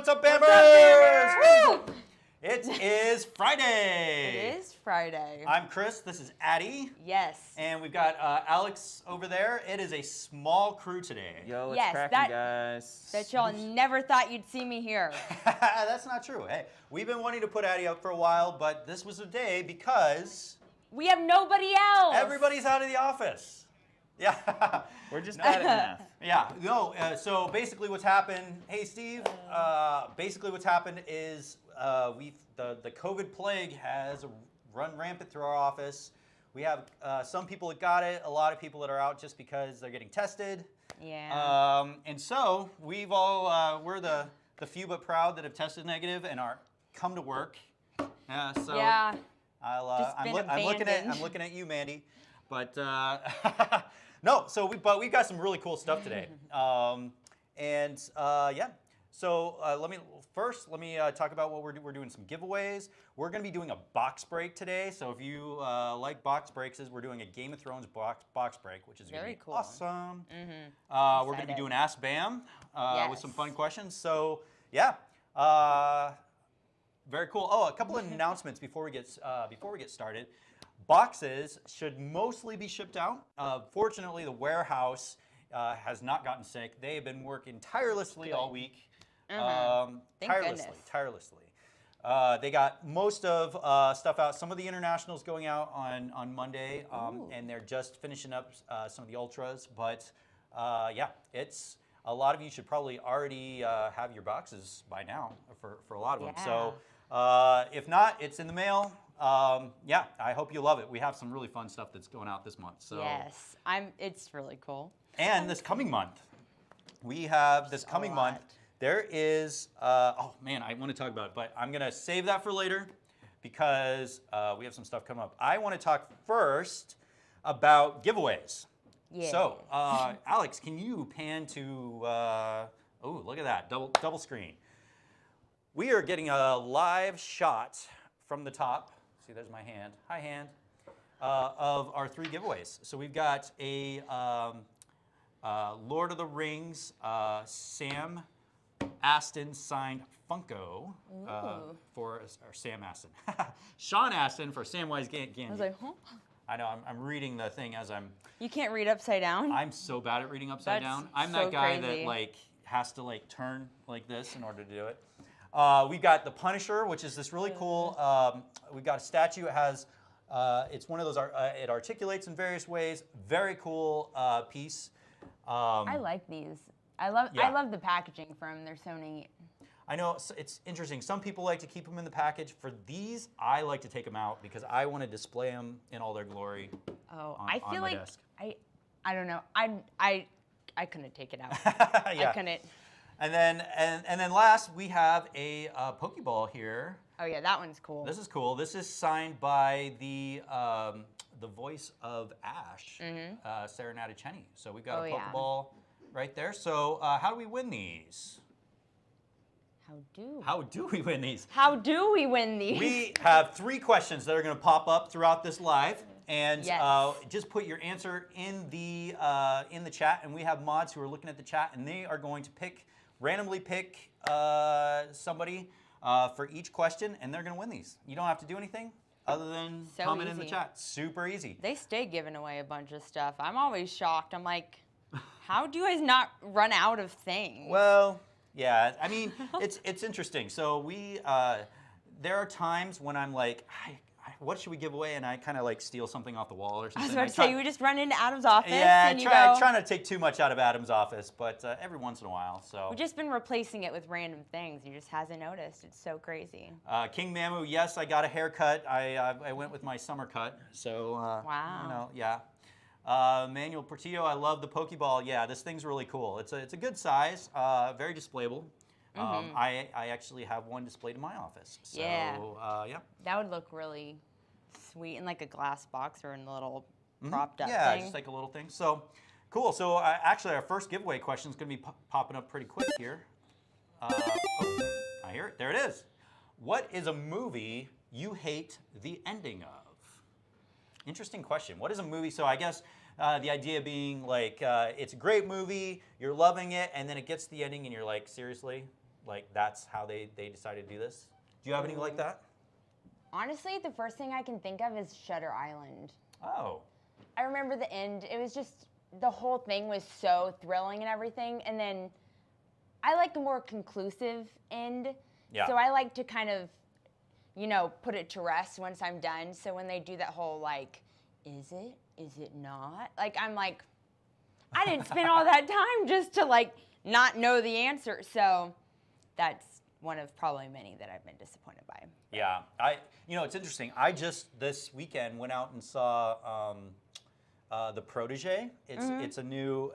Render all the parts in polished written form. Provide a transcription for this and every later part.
What's up, Bammers? Woo! It is Friday. It is Friday. I'm Chris. This is Addy. Yes. And we've got Alex over there. It is a small crew today. Yo, it's Yes, cracking, guys. Bet y'all never thought you'd see me here. That's not true. Hey, we've been wanting to put Addy up for a while, but this was a day because We have nobody else. everybody's out of the office. Yeah. We're just bad at math. Yeah, no, so basically what's happened, hey Steve, basically what's happened is the COVID plague has run rampant through our office. We have some people that got it, a lot of people that are out just because they're getting tested. Yeah. And so we've all, we're the few but proud that have tested negative and are come to work. So yeah. I'm looking at you, Mandy. But no, so we've got some really cool stuff today, yeah. So let me talk about what we're doing. Some giveaways. We're going to be doing a box break today. So if you like box breaks, we're doing a Game of Thrones box break, which is going to be cool. awesome. Mm-hmm. We're going to be doing Ask Bam with some fun questions. So yeah. Very cool. Oh, a couple of announcements before we get started. Boxes should mostly be shipped out. Fortunately, the warehouse has not gotten sick. They have been working tirelessly all week. Tirelessly. They got most of stuff out. Some of the internationals going out on Monday, and they're just finishing up some of the ultras. But yeah, it's a lot of you should probably already have your boxes by now for a lot of them. So if not, it's in the mail. Yeah, I hope you love it. We have some really fun stuff that's going out this month. So Yes, it's really cool. And this coming month, we have there is, oh man, I want to talk about it, but I'm going to save that for later because we have some stuff coming up. I want to talk first about giveaways. Yeah. So, Alex, can you pan to, oh, look at that, double screen. We are getting a live shot from the top. See, there's my hand. Hi, hand. Of our 3 giveaways. So we've got a Lord of the Rings Sam Astin signed Funko for Sam Astin. Sean Astin for Samwise Gamgee. I was like, huh? I know. I'm reading the thing as I'm. You can't read upside down? I'm so bad at reading upside down. I'm so that guy crazy. that like has to like turn like this in order to do it. We've got the Punisher, which is this really cool. We've got a statue. It has, it's one of those. It articulates in various ways. Very cool piece. I like these. I love the packaging for them. They're so neat. I know it's interesting. Some people like to keep them in the package. For these, I like to take them out because I want to display them in all their glory. Oh, on, I feel on my like desk. I don't know. I couldn't take it out. Yeah. I couldn't. And then last we have a Pokeball here. Oh yeah, that one's cool. This is cool. This is signed by the voice of Ash, Sarah Natacheni. So we've got a Pokeball right there. So how do we win these? How do we win these? How do we win these? We have 3 questions that are going to pop up throughout this live. And just put your answer in the chat, and we have mods who are looking at the chat, and they are going to randomly pick somebody for each question, and they're going to win these. You don't have to do anything other than comment in the chat. Super easy. They stay giving away a bunch of stuff. I'm always shocked. I'm like, how do you guys not run out of things? Well, yeah. I mean, it's interesting. So there are times when I'm like, what should we give away? And I kind of like steal something off the wall or something. I was about to say, you would just run into Adam's office and you go. go. Trying to take too much out of Adam's office, but every once in a while. So we've just been replacing it with random things. He just hasn't noticed. It's so crazy. King Mamu, yes, I got a haircut. I went with my summer cut. So wow. You know, yeah. Manuel Portillo, I love the Pokeball. Yeah, this thing's really cool. It's a good size, very displayable. I actually have one displayed in my office. So, yeah. That would look really sweet in like a glass box or in a little propped up thing. Yeah, just like a little thing. So, cool. So, actually, our first giveaway question is going to be popping up pretty quick here. Oh, I hear it. There it is. What is a movie you hate the ending of? Interesting question. What is a movie? So, I guess the idea being like it's a great movie, you're loving it, and then it gets to the ending and you're like, seriously? like that's how they decided to do this? Do you have any like that? Honestly, the first thing I can think of is Shutter Island. Oh. I remember the end. It was just, the whole thing was so thrilling and everything. And then I like a more conclusive end. Yeah. So I like to kind of, put it to rest once I'm done. So when they do that whole, like, is it? Is it not? Like, I'm like, I didn't spend all that time just to, like, not know the answer. So that's one of probably many that I've been disappointed by. Yeah, it's interesting. I just this weekend went out and saw The Protege. It's a new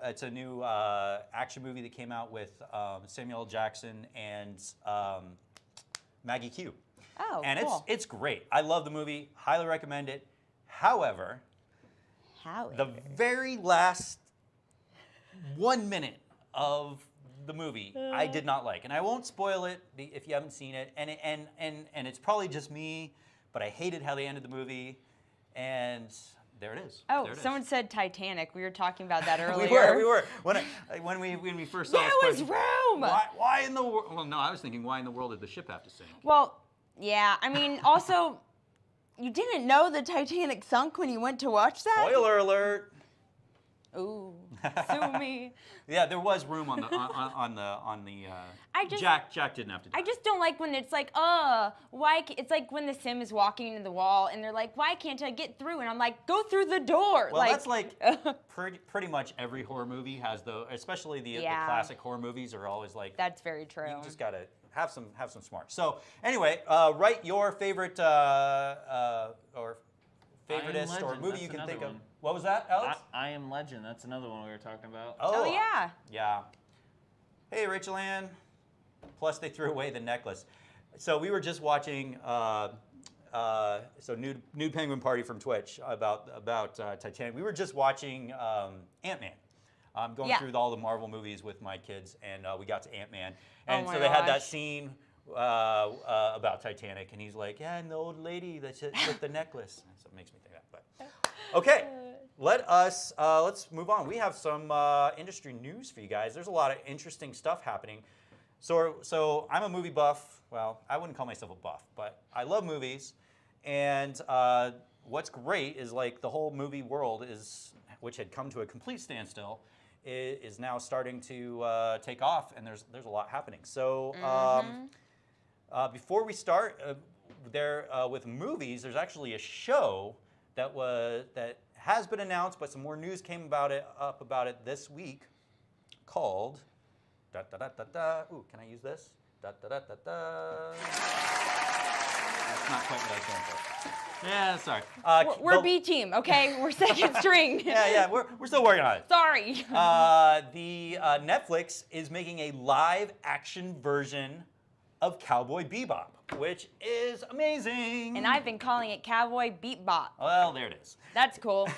action movie that came out with Samuel L. Jackson and Maggie Q. Oh, and cool. it's great. I love the movie. Highly recommend it. However, the very last 1 minute of the movie I did not like, and I won't spoil it if you haven't seen it. And it's probably just me, but I hated how they ended the movie. And there it is. Oh, there it someone is. said Titanic. We were talking about that earlier. we were. When we first saw There this was question, room. Why in the world? Well, no, I was thinking, why in the world did the ship have to sink? Well, yeah. I mean, also, you didn't know the Titanic sunk when you went to watch that? Spoiler alert. Ooh, sue me. Yeah, there was room on the. Jack didn't have to. Die. I just don't like when it's like, why? It's like when the Sim is walking into the wall and they're like, why can't I get through? And I'm like, go through the door. Well, that's like pretty much every horror movie has especially the classic horror movies are always like. That's very true. You just gotta have some smarts. So anyway, write your favorite or favoriteest or movie you can think of. What was that, Alex? I Am Legend. That's another one we were talking about. Oh yeah. Yeah. Hey, Rachel Ann. Plus, they threw away the necklace. So we were just watching Nude Penguin Party from Twitch about Titanic. We were just watching Ant-Man. I'm going through all the Marvel movies with my kids, and we got to Ant-Man. And so they had that scene about Titanic, and he's like, yeah, and the old lady that's with the necklace. So it makes me think of that. But okay, let's move on. We have some industry news for you guys. There's a lot of interesting stuff happening. So I'm a movie buff. Well, I wouldn't call myself a buff, but I love movies. And what's great is like the whole movie world which had come to a complete standstill, is now starting to take off, and there's a lot happening. So before we start, with movies, there's actually a show that has been announced, but some more news came about it this week, called. Da, da, da, da, da. Ooh, can I use this? Da, da, da, da, da. That's not quite what I was going for. Yeah, sorry. We're B team, okay? We're second string. Yeah, we're still working on it. Sorry. The Netflix is making a live action version of Cowboy Bebop, which is amazing. And I've been calling it Cowboy Bebop. Well, there it is. That's cool.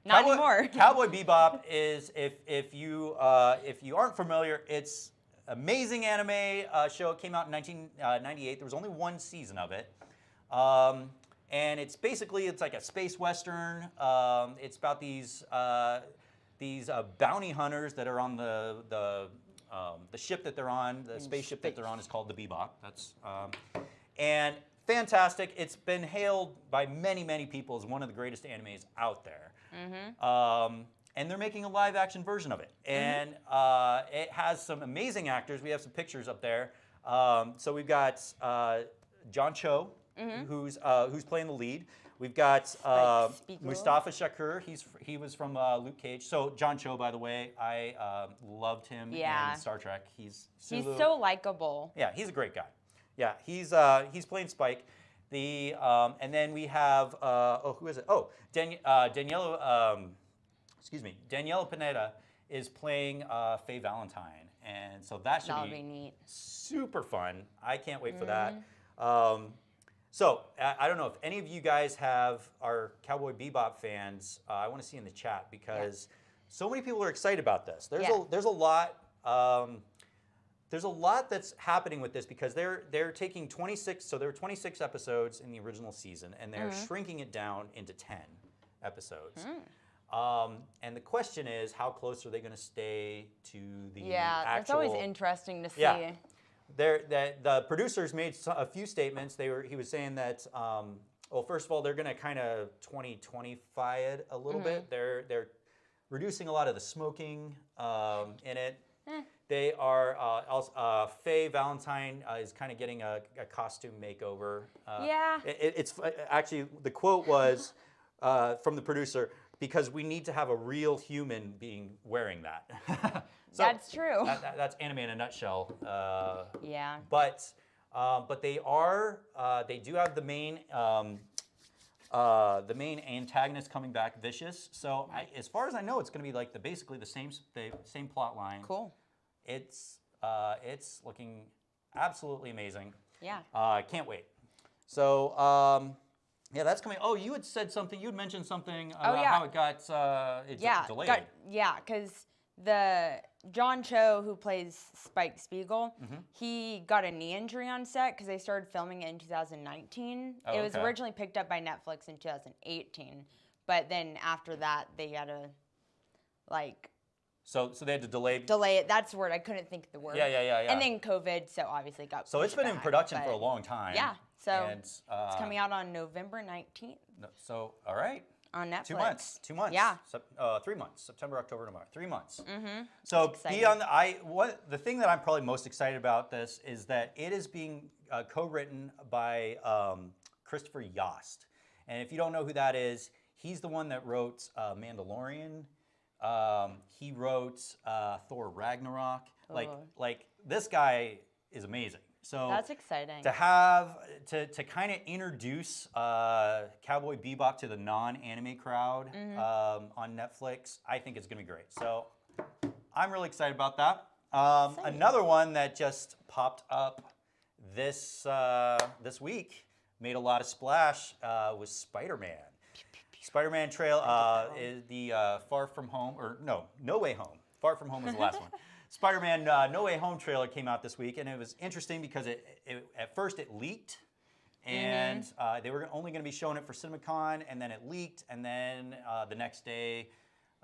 Not anymore. Cowboy Bebop is, if you aren't familiar, it's amazing anime show. It came out in 1998. There was only one season of it, and it's like a space western. It's about these bounty hunters that are on the ship that they're on. The spaceship that they're on is called the Bebop. That's and fantastic. It's been hailed by many people as one of the greatest animes out there. And they're making a live action version of it. And it has some amazing actors. We have some pictures up there. So we've got John Cho, who's playing the lead. We've got Mustafa Shakur. He was from Luke Cage. So John Cho, by the way, I loved him in Star Trek. He's so likable. Yeah, he's a great guy. Yeah, he's playing Spike. And then we have who is it? Oh, Daniela Pineda is playing Faye Valentine, and so that should be neat. Super fun. I can't wait for that. So I don't know if any of you guys are Cowboy Bebop fans. I want to see in the chat because so many people are excited about this. There's a lot. There's a lot that's happening with this because they're taking 26. So there were 26 episodes in the original season, and they're shrinking it down into 10 episodes. And the question is, how close are they going to stay to the actual? That's always interesting to see. Yeah. the producers made a few statements. He was saying that, well, first of all, they're going to kind of 2020-fy it a little bit. They're reducing a lot of the smoking in it. They are also Faye Valentine is kind of getting a costume makeover. It's actually the quote was from the producer, because we need to have a real human being wearing that. So that's true. That's anime in a nutshell. Yeah. But they do have the main antagonist coming back, Vicious. So as far as I know, it's going to be like basically the same plot line. Cool. It's looking absolutely amazing. Yeah. Can't wait. So yeah, that's coming. Oh, you had said something. You had mentioned something about how it got delayed. Because the John Cho, who plays Spike Spiegel, he got a knee injury on set because they started filming it in 2019. Oh, it was originally picked up by Netflix in 2018, but then after that they had to So they had to delay it. That's the word. I couldn't think of the word. Yeah. And then COVID, so obviously it got So it's been in back, production for a long time. Yeah. So and, it's coming out on November 19th. So all right. On Netflix. 2 months. Yeah. 3 months. September, October, November. 3 months. Mm-hmm. So the thing that I'm probably most excited about this is that it is being co-written by Christopher Yost. And if you don't know who that is, he's the one that wrote Mandalorian. He wrote Thor Ragnarok. Like this guy is amazing. So that's exciting. To have to kind of introduce Cowboy Bebop to the non-anime crowd on Netflix, I think it's gonna be great. So I'm really excited about that. Another one that just popped up this week, made a lot of splash, was Spider-Man. Spider-Man trail is the Far From Home, or No Way Home. Far From Home was the last one. Spider-Man No Way Home trailer came out this week, and it was interesting because at first it leaked, and they were only going to be showing it for CinemaCon, and then it leaked, and then the next day,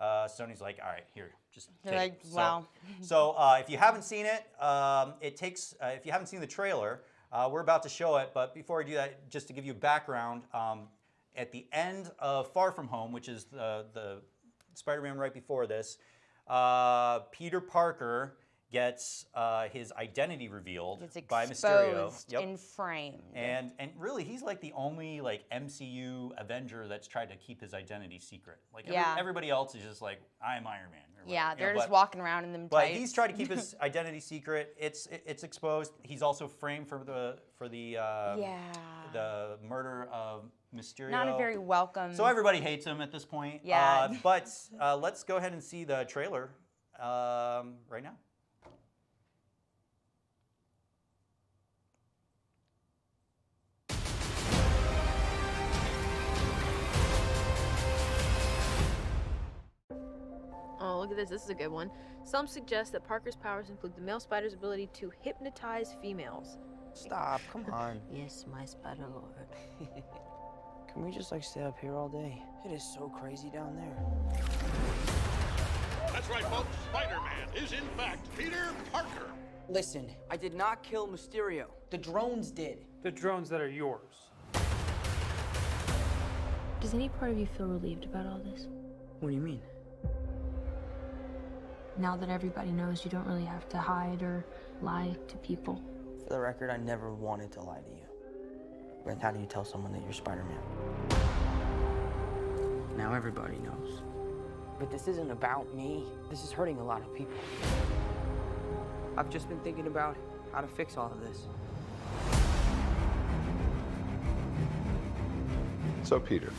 Sony's like, all right, here, just take it. Like, wow. So if you haven't seen it, if you haven't seen the trailer, we're about to show it, but before I do that, just to give you background, at the end of Far From Home, which is the Spider-Man right before this, Peter Parker gets his identity revealed by Mysterio. And framed. And really, he's like the only MCU Avenger that's tried to keep his identity secret. Everybody else is just like, I'm Iron Man. Or whatever, they're just walking around in them But tights. he's tried to keep his identity secret. It's exposed. He's also framed for the murder of Mysterio. Not a very welcome. So everybody hates him at this point. Yeah. But let's go ahead and see the trailer right now. Oh, look at this. This is a good one. Some suggest that Parker's powers include the male spider's ability to hypnotize females. Stop, come on. Yes, my spider lord. Can we just stay up here all day? It is so crazy down there. That's right, folks. Spider-Man is in fact Peter Parker. Listen, I did not kill Mysterio. The drones did. The drones that are yours. Does any part of you feel relieved about all this? What do you mean? Now that everybody knows, you don't really have to hide or lie to people. For the record, I never wanted to lie to you. But how do you tell someone that you're Spider-Man? Now everybody knows. But this isn't about me. This is hurting a lot of people. I've just been thinking about how to fix all of this. So, Peter,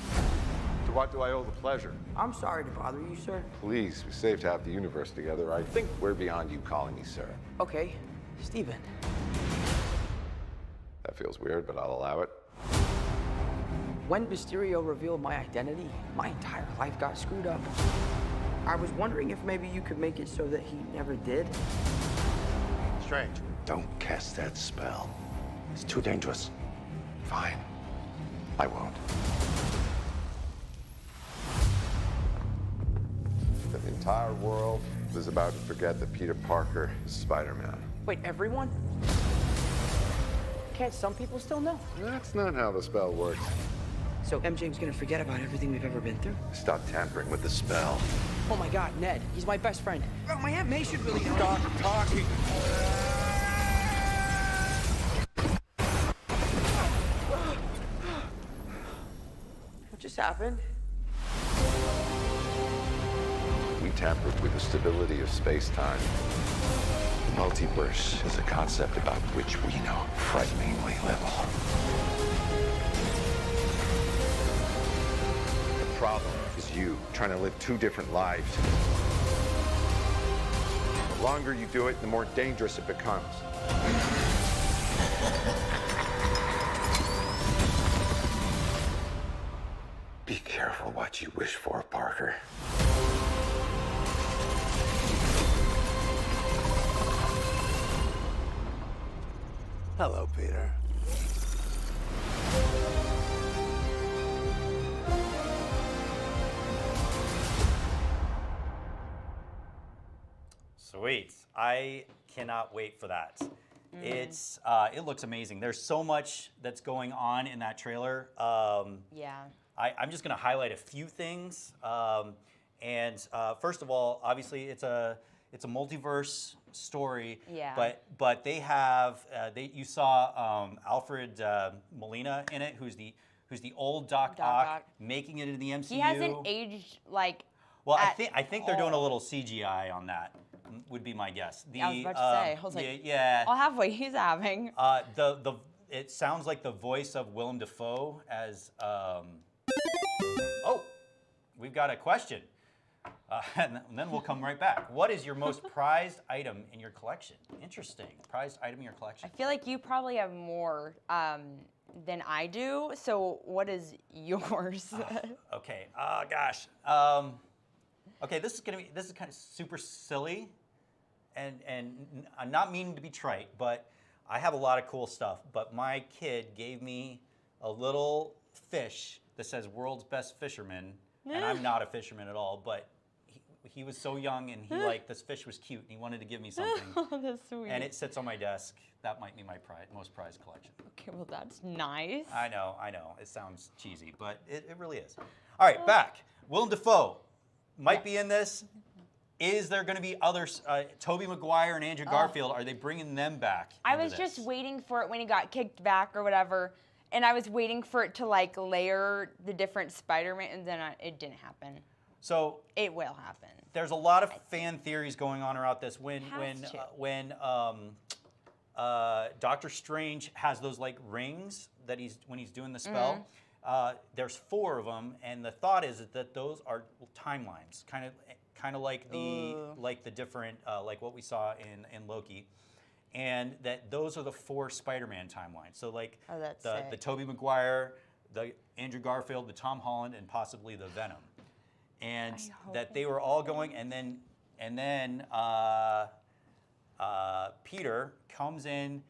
to what do I owe the pleasure? I'm sorry to bother you, sir. Please, we saved half the universe together. I think we're beyond you calling me sir. Okay, Steven. That feels weird, but I'll allow it. When Mysterio revealed my identity, my entire life got screwed up. I was wondering if maybe you could make it so that he never did. Strange. Don't cast that spell. It's too dangerous. Fine. I won't. The entire world is about to forget that Peter Parker is Spider-Man. Wait, everyone? Can't some people still know? That's not how the spell works. So MJ's gonna forget about everything we've ever been through? Stop tampering with the spell. Oh my God, Ned, he's my best friend. Oh, my Aunt May should really know. Stop talking. What just happened? We tampered with the stability of space-time. Multiverse is a concept about which we know frighteningly little. The problem is you trying to live two different lives. The longer you do it, the more dangerous it becomes. Be careful what you wish for, Parker. Hello, Peter. Sweet. I cannot wait for that. It looks amazing. There's so much that's going on in that trailer. Yeah. I'm just going to highlight a few things. First of all, obviously it's a multiverse story. Yeah. But they have you saw Alfred Molina in it, who's the old Doc Ock, making it into the MCU. He hasn't aged like. Well, I think they're doing a little CGI on that. Would be my guess. I was about to say. I was like, yeah. I'll have what he's having. It sounds like the voice of Willem Dafoe as. Oh, we've got a question. And then we'll come right back. What is your most prized item in your collection? Interesting. Prized item in your collection. I feel like you probably have more than I do. So what is yours? Okay. Gosh. Okay. This is kind of super silly, and I'm not meaning to be trite, but I have a lot of cool stuff. But my kid gave me a little fish that says "World's Best Fisherman," and I'm not a fisherman at all, but. He was so young, and this fish was cute, and he wanted to give me something. Oh, that's sweet. And it sits on my desk. That might be my most prized collection. Okay, well, that's nice. I know. It sounds cheesy, but it really is. All right, back. Willem Dafoe might be in this. Is there going to be others? Tobey Maguire and Andrew Garfield, are they bringing them back? I was just waiting for it when he got kicked back or whatever, and I was waiting for it to layer the different Spider-Man, and then it didn't happen. So it will happen. There's a lot of fan theories going on around this. When Doctor Strange has those like rings that when he's doing the spell, there's 4 of them, and the thought is that those are timelines, kind of like the different like what we saw in Loki, and that those are the 4 Spider-Man timelines. So like the Tobey Maguire, the Andrew Garfield, the Tom Holland, and possibly the Venom. And that they were all going, and then Peter comes in,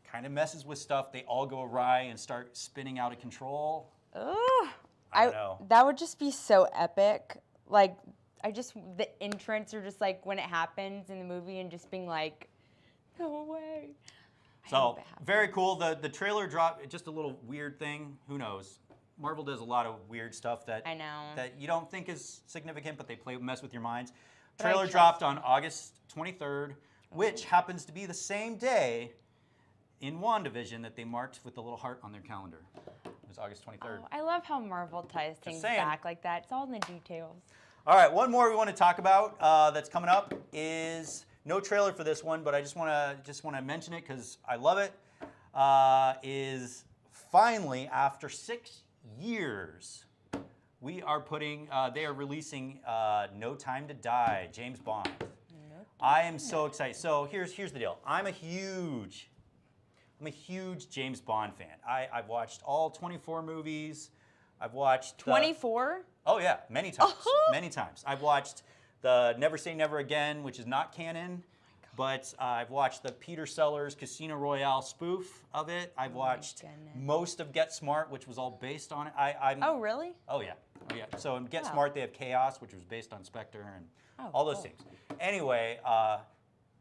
kind of messes with stuff. They all go awry and start spinning out of control. Ugh. I don't know. That would just be so epic. Like, the entrance or just like when it happens in the movie and just being like, no way. So very cool. The trailer dropped. Just a little weird thing. Who knows? Marvel does a lot of weird stuff that you don't think is significant, but they mess with your minds. Trailer dropped on August 23rd, which happens to be the same day in WandaVision that they marked with the little heart on their calendar. It was August 23rd. Oh, I love how Marvel ties things back like that. It's all in the details. All right, one more we want to talk about that's coming up is no trailer for this one, but I just want to mention it because I love it. Is finally after 6 years, we are they are releasing No Time to Die, James Bond. I am so excited. So here's the deal. I'm a huge James Bond fan. I've watched all 24 movies. I've watched 24? Oh yeah, many times. Many times. I've watched the Never Say Never Again, which is not canon. But I've watched the Peter Sellers Casino Royale spoof of it. I've watched most of Get Smart, which was all based on it. Oh, really? Oh, yeah. So in Get Smart, they have Chaos, which was based on Spectre and all those things. Anyway,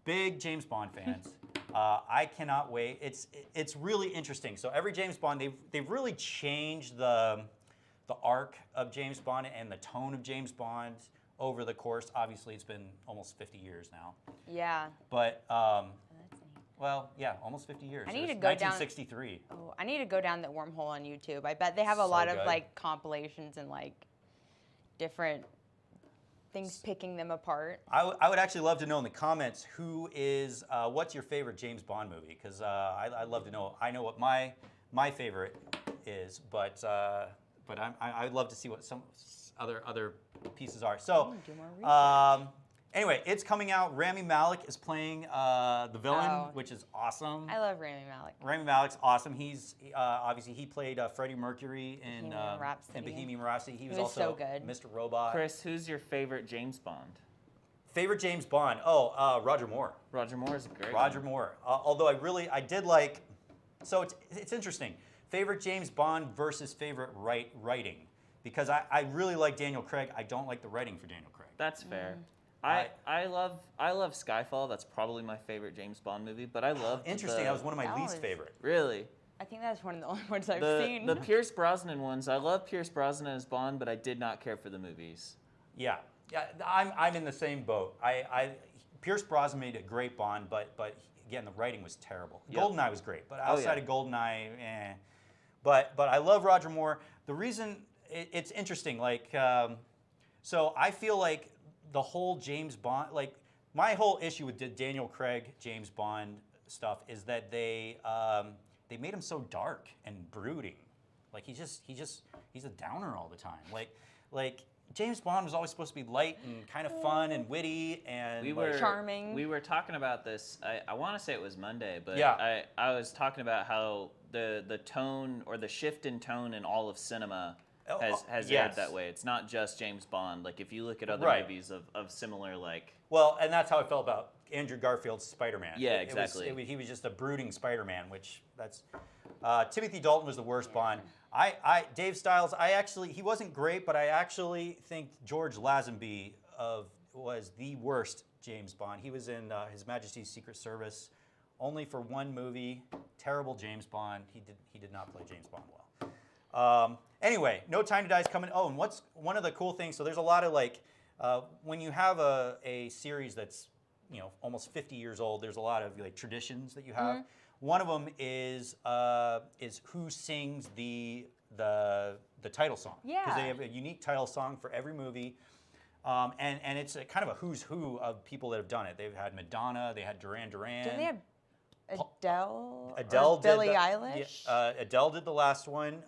big James Bond fans. I cannot wait. It's really interesting. So every James Bond, they've really changed the arc of James Bond and the tone of James Bond over the course. Obviously, it's been almost 50 years now. Yeah. But That's neat. well, yeah, almost 50 years. I need It to was go down- 1963. Oh, I need to go down that wormhole on YouTube. I bet they have a So lot of good. like compilations and like different things picking them apart. I would actually love to know in the comments what's your favorite James Bond movie? Because I'd love to know. I know what my favorite is, but I'd love to see what some other pieces are. So do more anyway, it's coming out. Rami Malek is playing the villain, Oh. which is awesome. I love Rami Malek. Rami Malek's awesome. He's obviously he played Freddie Mercury in Bohemian Rhapsody. Bohemian Rhapsody. He was was also so good. Mr. Robot. Chris, who's your favorite James Bond? Favorite James Bond? Oh, Roger Moore. Roger Moore is a great Roger one. Moore. Although I did like. So it's interesting. Favorite James Bond versus favorite writing, because I really like Daniel Craig. I don't like the writing for Daniel Craig. That's fair. I- I love Skyfall. That's probably my favorite James Bond movie. But I love Interesting. That was one of my That least was- favorite. Really. I think that's one of the only ones I've The seen. the Pierce Brosnan ones. I love Pierce Brosnan as Bond, but I did not care for the movies. Yeah. I'm in the same boat. Pierce Brosnan made a great Bond, but again the writing was terrible. Yep. GoldenEye was great, but Oh, outside yeah. of GoldenEye, eh. But I love Roger Moore. The reason it's interesting, like, so I feel like the whole James Bond, like my whole issue with the Daniel Craig James Bond stuff is that they made him so dark and brooding. Like he's a downer all the time. Like James Bond was always supposed to be light and kind of fun and witty and We like, were Charming. We were talking about this. I want to say it was Monday, but Yeah. I was talking about how the tone or the shift in tone in all of cinema has yes. aired that way. It's not just James Bond. Like if you look at other Right. movies of similar like. Well, and that's how I felt about Andrew Garfield's Spider-Man. Yeah, exactly. He was just a brooding Spider-Man, which that's. Timothy Dalton was the worst Bond. Dave Stiles, he wasn't great, but I actually think George Lazenby was the worst James Bond. He was in His Majesty's Secret Service, only for one movie. Terrible James Bond. He did not play James Bond well. Anyway, No Time to Die is coming. Oh, and what's one of the cool things? So there's a lot of like when you have a series that's almost 50 years old. There's a lot of like traditions that you have. Mm-hmm. One of them is who sings the title song. Yeah. Because they have a unique title song for every movie. And it's a kind of a who's who of people that have done it. They've had Madonna, they had Duran Duran. Didn't they have Adele? Adele or Billie did the- Eilish? Yeah, Adele did the last one.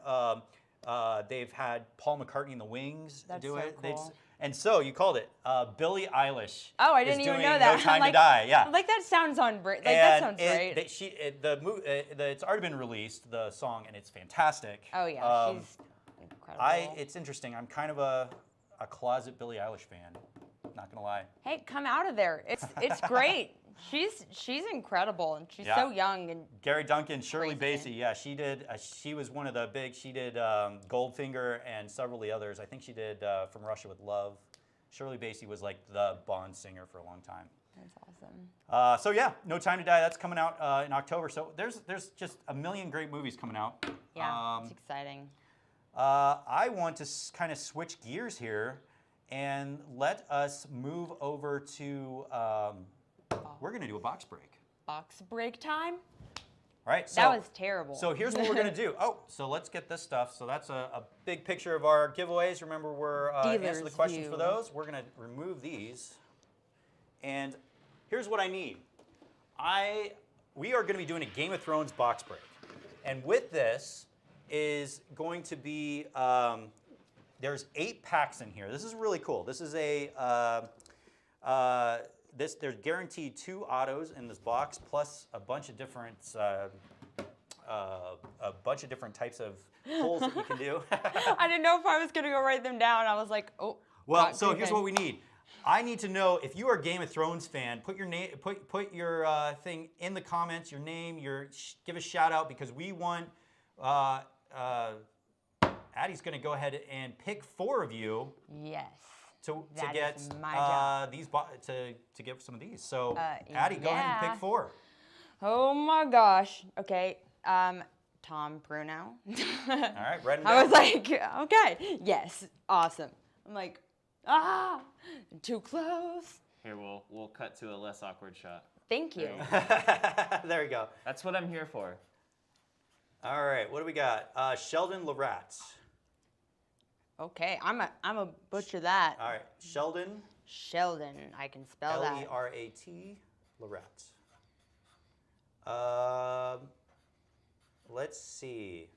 They've had Paul McCartney and the Wings That's do so it. cool. And so you called it Billie Eilish. Oh, I is didn't even doing know that. No Time I'm like, to Die. Yeah. Like that sounds on like that sounds great. It's already been released, the song, and it's fantastic. Oh yeah, she's incredible. It's interesting. I'm kind of a closet Billie Eilish fan. Not gonna lie. Hey, come out of there. It's great. She's incredible and she's Yeah. so young and Gary Duncan, Shirley Crazy. Bassey, yeah, she did. She was one of the big. She did Goldfinger and several of the others. I think she did From Russia with Love. Shirley Bassey was like the Bond singer for a long time. that's awesome. So yeah, No Time to Die. That's coming out in October. So there's just a million great movies coming out. Yeah, it's exciting. I want to kind of switch gears here and let us move over to. We're gonna do a box break. Box break time? All right. So, That was terrible. So here's what we're gonna do. So let's get this stuff. So that's a big picture of our giveaways. Remember, we're answering the Dealer's questions view. for those. We're gonna remove these. And here's what I need. We are gonna be doing a Game of Thrones box break. And with this is going to be there's 8 packs in here. This is really cool. This is there's guaranteed 2 autos in this box, plus a bunch of different types of pulls that you can do. I didn't know if I was gonna go write them down. I was like, oh. Well, not so here's creeping. what we need. I need to know if you are a Game of Thrones fan. Put your name, put your thing in the comments. Your name, give a shout out because we want. Addy's going to go ahead and pick 4 of you. Yes. To That get is my job. to get some of these. So Addy, go ahead and yeah. pick 4. Oh my gosh. Okay. Tom Bruno. All right, write 'em I was down. like, okay, yes, awesome. I'm like, too close. Here, we'll cut to a less awkward shot. Thank you. There we go. That's what I'm here for. All right, what do we got? Sheldon Larat. Okay, I'm a butcher that. All right, Sheldon, Sheldon, I can spell that. Lerat, Larat. Let's see.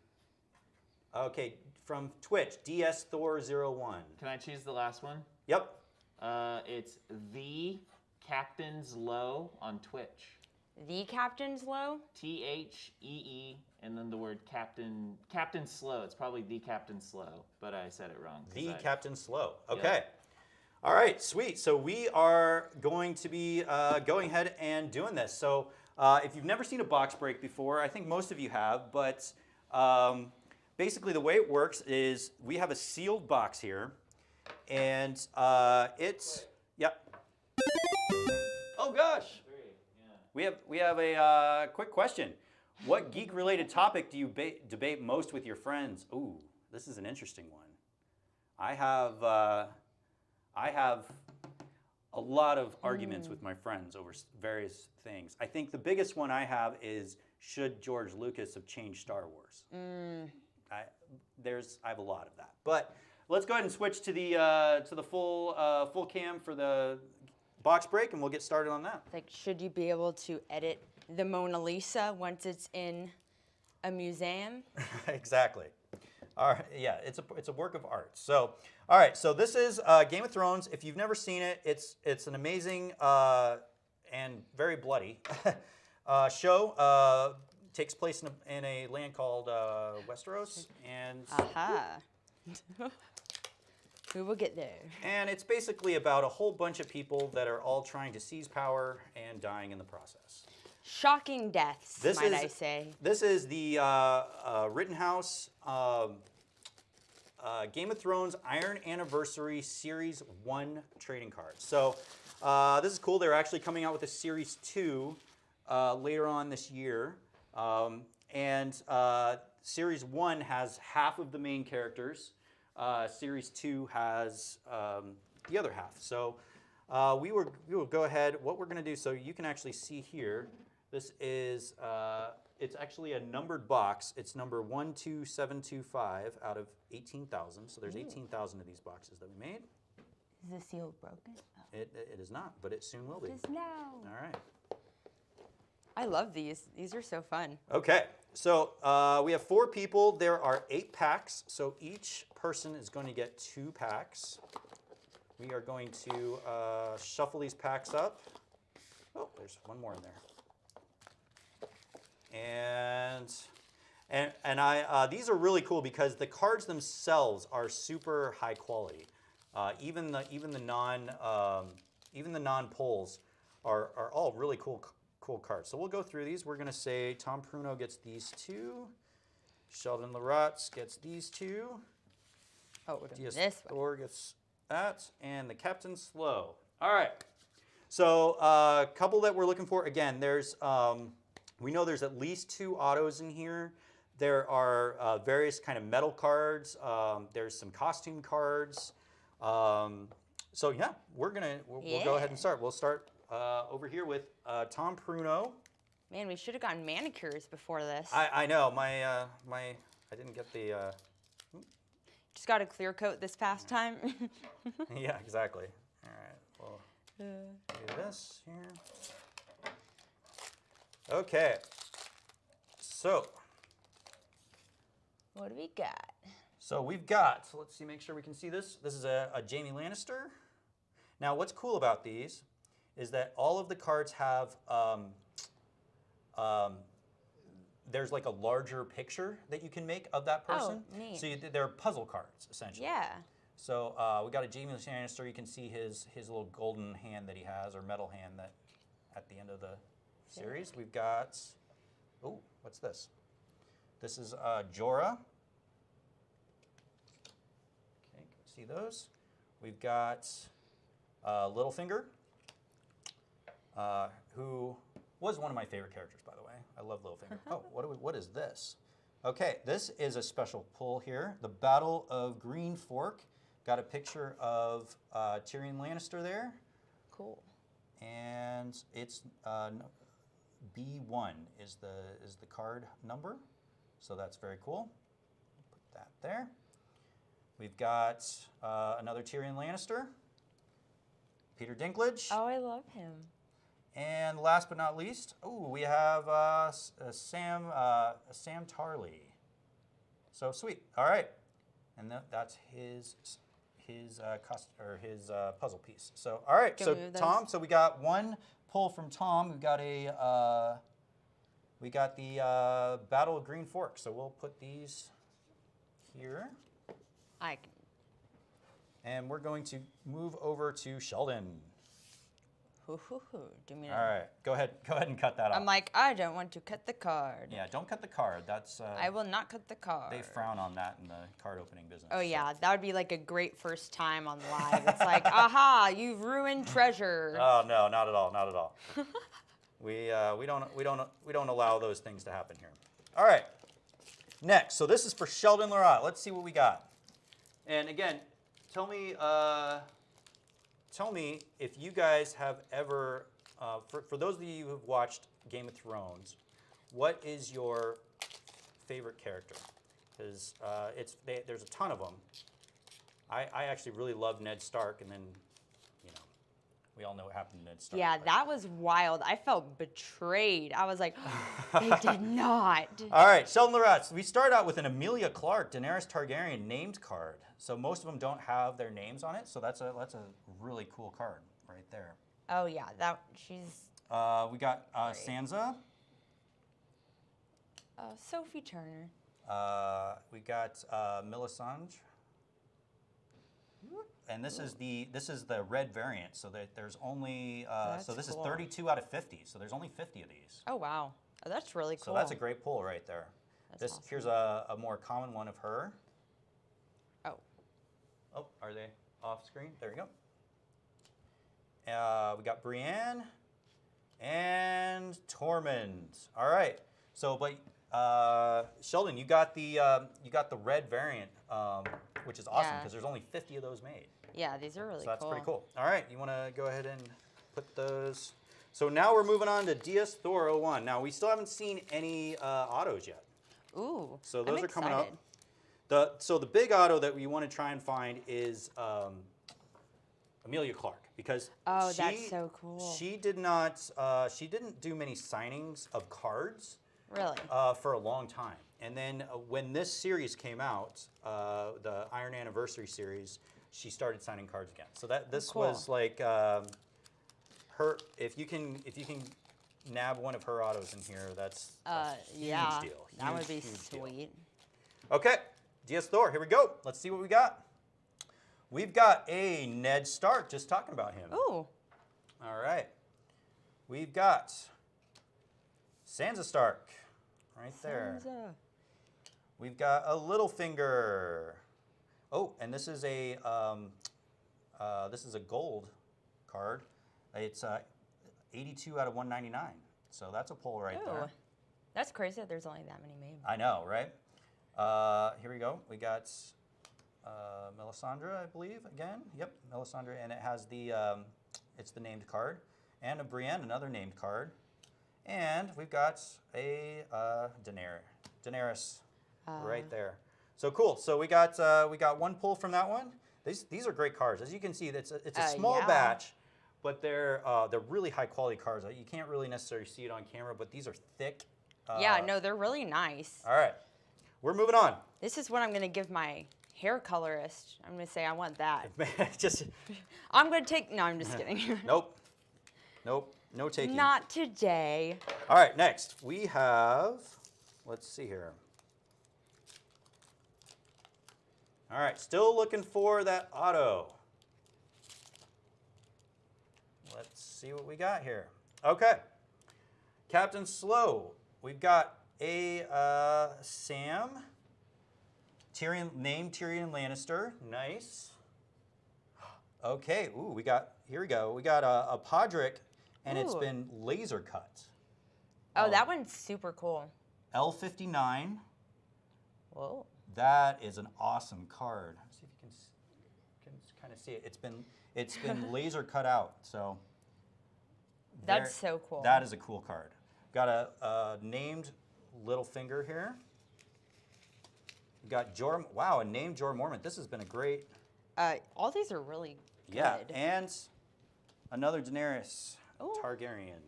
Okay, from Twitch, DS Thor01. Can I choose the last one? Yep. It's the Captain's Low on Twitch. The Captain's Low? THEE, and then the word Captain Slow. It's probably the Captain Slow, but I said it wrong. The Captain Slow. Okay. All right, sweet. So we are going to be going ahead and doing this. So if you've never seen a box break before, I think most of you have, but basically the way it works is we have a sealed box here, and it's, yep. Oh gosh. We have a quick question. What geek-related topic do you debate most with your friends? Ooh, this is an interesting one. I have a lot of arguments with my friends over various things. I think the biggest one I have is, should George Lucas have changed Star Wars? I have a lot of that. But let's go ahead and switch to the full cam for the box break, and we'll get started on that. Like, should you be able to edit the Mona Lisa once it's in a museum? Exactly. All right, yeah, it's a work of art. So, all right, so this is Game of Thrones. If you've never seen it, it's an amazing and very bloody show. Takes place in a land called Westeros, and Aha. We will get there. and it's basically about a whole bunch of people that are all trying to seize power and dying in the process. Shocking deaths, I say. This is the Rittenhouse Game of Thrones Iron Anniversary Series 1 trading cards. So this is cool. They're actually coming out with a Series 2 later on this year. Series 1 has half of the main characters. Series 2 has the other half. So we will go ahead. What we're going to do, so you can actually see here, this is, it's actually a numbered box. It's number 12725 out of 18,000. So there's 18,000 of these boxes that we made. Is the seal broken? Oh. It is not, but it soon will be. Just now. All right. I love these. These are so fun. Okay, so we have 4 people. There are 8 packs, so each person is going to get 2 packs. We are going to shuffle these packs up. Oh, there's one more in there. And these are really cool because the cards themselves are super high quality. Even the non-polls are all really cool cards. So we'll go through these. We're going to say Tom Pruno gets these 2. Sheldon Larat gets these 2. Oh, we're doing DS this one. Thor gets that. And the Captain Slow. All right. So a couple that we're looking for. Again, there's we know there's at least 2 autos in here. There are various kind of metal cards. There's some costume cards. So yeah, we'll go ahead and start. We'll start over here with Tom Pruno. Man, we should have gotten manicures before this. I know I didn't get the. Just got a clear coat this past time. Yeah, exactly. All right, we'll do this here. Okay. So. What do we got? So we've got. So let's see. Make sure we can see this. This is a Jaime Lannister. Now, what's cool about these is that all of the cards have, there's like a larger picture that you can make of that person. Oh, neat. So they're puzzle cards, essentially. Yeah. So we got a Jaime Lannister. You can see his little golden hand that he has, or metal hand that at the end of the series. We've got, oh, what's this? This is Jorah. Okay, can you see those? We've got Littlefinger, who Was one of my favorite characters, by the way. I love Littlefinger. Oh, what is this? Okay, this is a special pull here. The Battle of Green Fork. Got a picture of Tyrion Lannister there. Cool. And it's B1 is the card number. So that's very cool. Put that there. We've got another Tyrion Lannister. Peter Dinklage. Oh, I love him. And last but not least, we have Sam Tarley. So sweet. All right, and that's his puzzle piece. So all right, Can so we move Tom. those? So we got one pull from Tom. We got the Battle of Green Fork. So we'll put these here, I can. and we're going to move over to Sheldon. Hoo, hoo, hoo. Do me. All right, go ahead and cut that off. I'm like, I don't want to cut the card. Yeah, don't cut the card. That's I will not cut the card. they frown on that in the card opening business. Oh so. yeah, that would be like a great first time on live. It's like, aha, you've ruined treasure. Oh no, not at all, not at all. we don't allow those things to happen here. All right. Next, so this is for Sheldon Lerat. Let's see what we got. And again, tell me if you guys have ever, for those of you who've watched Game of Thrones, what is your favorite character? Because there's a ton of them. I actually really love Ned Stark, and then, we all know what happened to Ned Stark. Yeah, but- that was wild. I felt betrayed. I was like, they did not. All right, Sheldon Lerat. So we start out with an Emilia Clarke, Daenerys Targaryen named card. So most of them don't have their names on it. So that's a really cool card right there. Oh yeah, she's We got Sansa. Sophie Turner. We got Melisandre. And this is the red variant. So there's only so this cool. is 32 out of 50. So there's only 50 of these. Oh wow, oh, that's really cool. So that's a great pull right there. That's awesome. Here's a more common one of her. Oh, Are they off screen? There you go. We got Brienne and Tormund. All right. So, but Sheldon, you got the red variant, which is awesome Yeah. because there's only 50 of those made. yeah, these are really So that's cool. pretty cool. All right, you want to go ahead and put those. So now we're moving on to DS Thor 01. Now we still haven't seen any autos yet. Ooh, So those I'm are coming up. excited. So the big auto that we want to try and find is Emilia Clarke because that's so cool. She didn't do many signings of cards Really? for a long time. And then when this series came out, the Iron Anniversary series, she started signing cards again. So this cool. was like her. If you can nab one of her autos in here, that's a yeah, huge deal. that would Huge, be huge deal. sweet. Okay, DS Thor, here we go. Let's see what we got. We've got a Ned Stark, just talking about him. Ooh, All right. We've got Sansa Stark, right there. Sansa. We've got a Littlefinger. Oh, and this is a gold card. It's 82 out of 199. So that's a pull right Ooh, there. that's crazy that there's only that many made. I know, right? Here we go. We got Melisandre, I believe, again. Yep, Melisandre, and it has it's the named card. And a Brienne, another named card. And we've got a Daenerys right there. So cool. So we got one pull from that one. These are great cards. As you can see, it's a small yeah. batch, but they're really high quality cards. You can't really necessarily see it on camera, but these are thick. Yeah, no, they're really nice. All right, we're moving on. This is what I'm gonna give my hair colorist. I'm gonna say I want that. Just I'm gonna take. No, I'm just kidding. nope, no taking. Not today. All right, next we have. Let's see here. All right, still looking for that auto. Let's see what we got here. Okay, Captain Slow. We've got a Sam. Named Tyrion Lannister. Nice. Okay. Ooh, here we go. We got a Podrick, and it's Ooh. been laser cut. Oh, that one's super cool. L59. Whoa. That is an awesome card. Let's see if you can kind of see it. It's been laser cut out, so. That's so cool. That is a cool card. Got a named Littlefinger here. We got a named Jorah Mormont. This has been a great. All these are really good. Yeah, and another Daenerys Targaryen.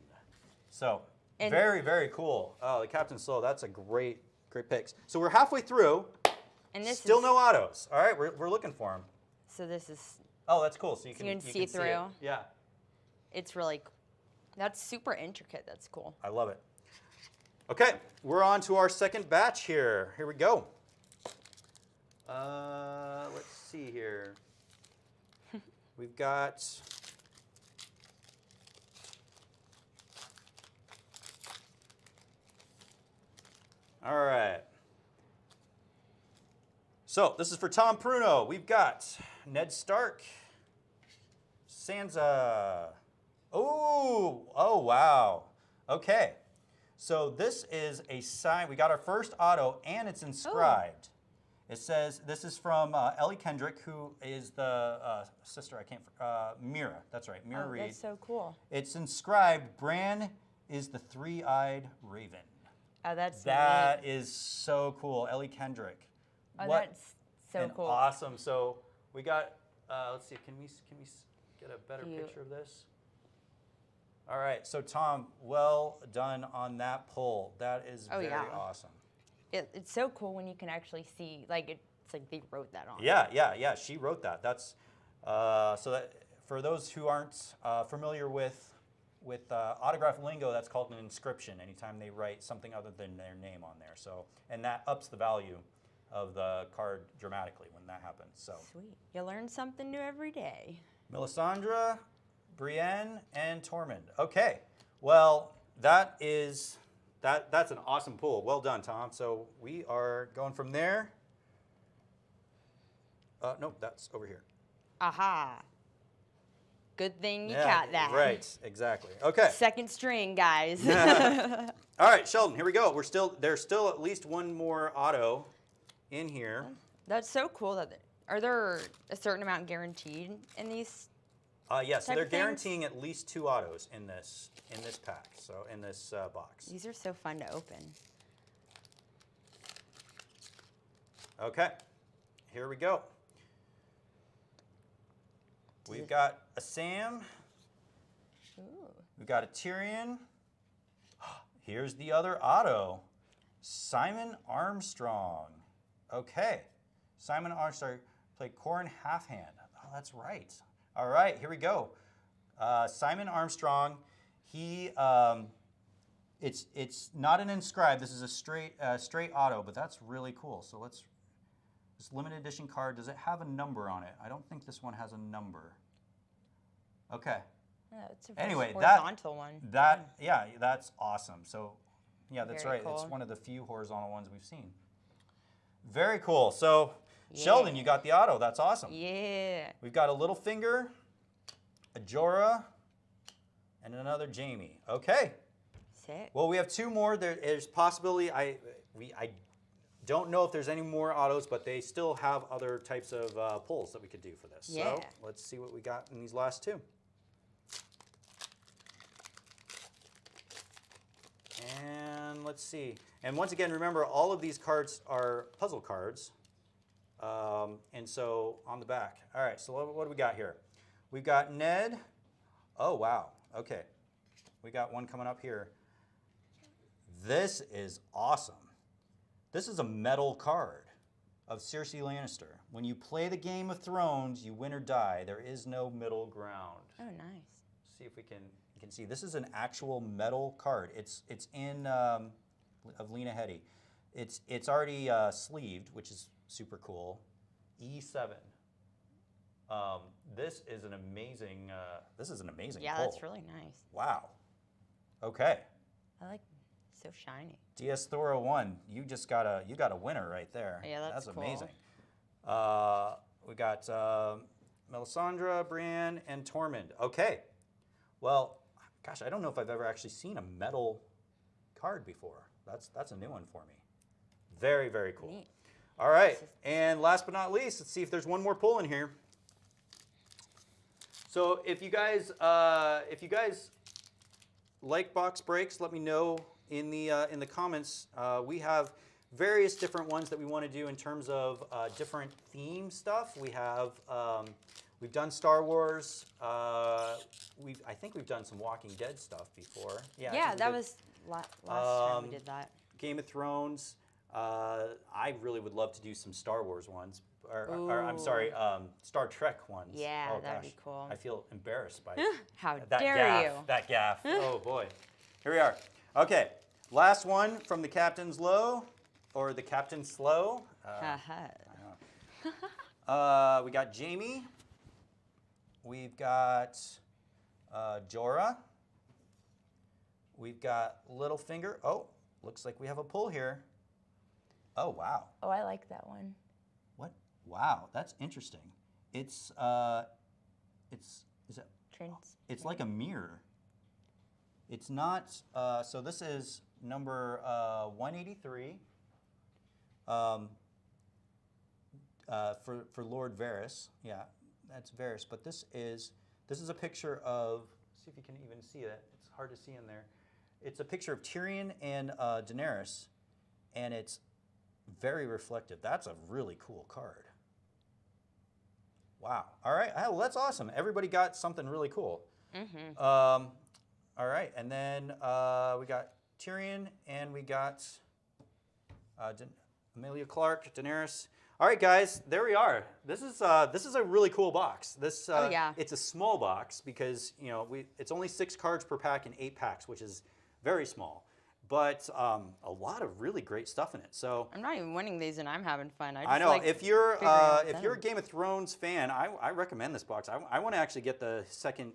So very, very cool. Oh, the Captain Slow. That's a great picks. So we're halfway through. And this still is, no autos. All right, we're looking for them. So this is. Oh, that's cool. So you can see through. It. Yeah. It's really. That's super intricate. That's cool. I love it. Okay, we're on to our second batch here. Here we go. Let's see here. We've got. All right. So this is for Tom Pruno. We've got Ned Stark, Sansa. Oh, wow. Okay. So this is a sign. We got our first auto, and it's inscribed. It says, this is from Ellie Kendrick, who is the sister, Mira. That's right, Mira Reed. That's so cool. It's inscribed, Bran is the three-eyed raven. Oh, that's That is so cool. Ellie Kendrick. Oh, What that's so cool. Awesome. So we got, let's see, can we get a better Cute. picture of this? All right, so Tom, well done on that pull. That is very awesome. It's so cool when you can actually see, like, it's like they wrote that on. Yeah, she wrote that. That's, so that for those who aren't familiar with autograph lingo, that's called an inscription anytime they write something other than their name on there. So, and that ups the value of the card dramatically when that happens. So Sweet. You learn something new every day. Melisandre, Brienne, and Tormund. Okay, well, that's an awesome pull. Well done, Tom. So we are going from there. Nope, that's over here. Aha. Good thing you got that. Right, exactly. Okay. Second string, guys. All right, Sheldon, here we go. There's still at least one more auto in here. That's so cool. Are there a certain amount guaranteed in these? Yes, so type they're of things? guaranteeing at least 2 autos in this pack, so in this box. These are so fun to open. Okay, here we go. We've got a Sam. Ooh. We've got a Tyrion. Here's the other auto, Simon Armstrong. Okay, Simon Armstrong played Corrin Halfhand. Oh, that's right. All right, here we go. Simon Armstrong. He, it's not an inscribed. This is a straight auto, but that's really cool. So this limited edition card, does it have a number on it? I don't think this one has a number. Okay. Yeah, it's a Anyway, horizontal one. Yeah, that's awesome. So, yeah, that's Very right. It's cool. one of the few horizontal ones we've seen. Very cool. So, Sheldon, you got the auto. That's awesome. Yeah. We've got a Littlefinger, a Jorah, and another Jaime. Okay. Sick. Well, we have 2 more. There's possibility. I don't know if there's any more autos, but they still have other types of pulls that we could do for this. Yeah. So let's see what we got in these last 2. And let's see. And once again, remember, all of these cards are puzzle cards. And so on the back. All right, so what do we got here? We've got Ned. Oh, wow. Okay. We got one coming up here. This is awesome. This is a metal card of Cersei Lannister. When you play the Game of Thrones, you win or die. There is no middle ground. Oh, nice. See if you can see. This is an actual metal card. It's in of Lena Headey. It's already sleeved, which is super cool. E7. This is an amazing. Yeah, pull. that's really nice. Wow. Okay. I like so shiny. DS Thora 1. You got a winner right there. Yeah, that's cool. amazing. We got Melisandre, Brienne, and Tormund. Okay. Well, gosh, I don't know if I've ever actually seen a metal card before. That's a new one for me. Very, very cool. Neat. All right, and last but not least, let's see if there's one more pull in here. So if you guys like box breaks, let me know in the comments. We have various different ones that we want to do in terms of different theme stuff. We have we've done Star Wars. I think we've done some Walking Dead stuff before. Yeah, that was last time we did that. Game of Thrones. I really would love to do some Star Wars ones, or I'm sorry, Star Trek ones. Yeah, oh, that'd gosh. be cool. I feel embarrassed by How that dare gaff. you? That gaff. Oh boy. Here we are. Okay, last one from the Captain's Low, or the Captain's Slow. We got Jamie. We've got Jorah. We've got Littlefinger. Oh, looks like we have a pull here. Oh, wow. Oh, I like that one. What? Wow, that's interesting. It's it's like a mirror. It's not, so this is number 183 for Lord Varys. Yeah, that's Varys. But this is a picture of, see if you can even see it. It's hard to see in there. It's a picture of Tyrion and Daenerys, and it's very reflective. That's a really cool card. Wow. All right. Oh, well, that's awesome. Everybody got something really cool. Mm-hmm. All right. And then we got Tyrion, and we got Emilia Clarke, Daenerys. All right, guys. There we are. This is a really cool box. This Oh, yeah. It's a small box because it's only 6 cards per pack in 8 packs, which is very small. But a lot of really great stuff in it. So I'm not even winning these, and I'm having fun. I know like if you're figuring out if you're a Game of Thrones fan, I recommend this box. I want to actually get the second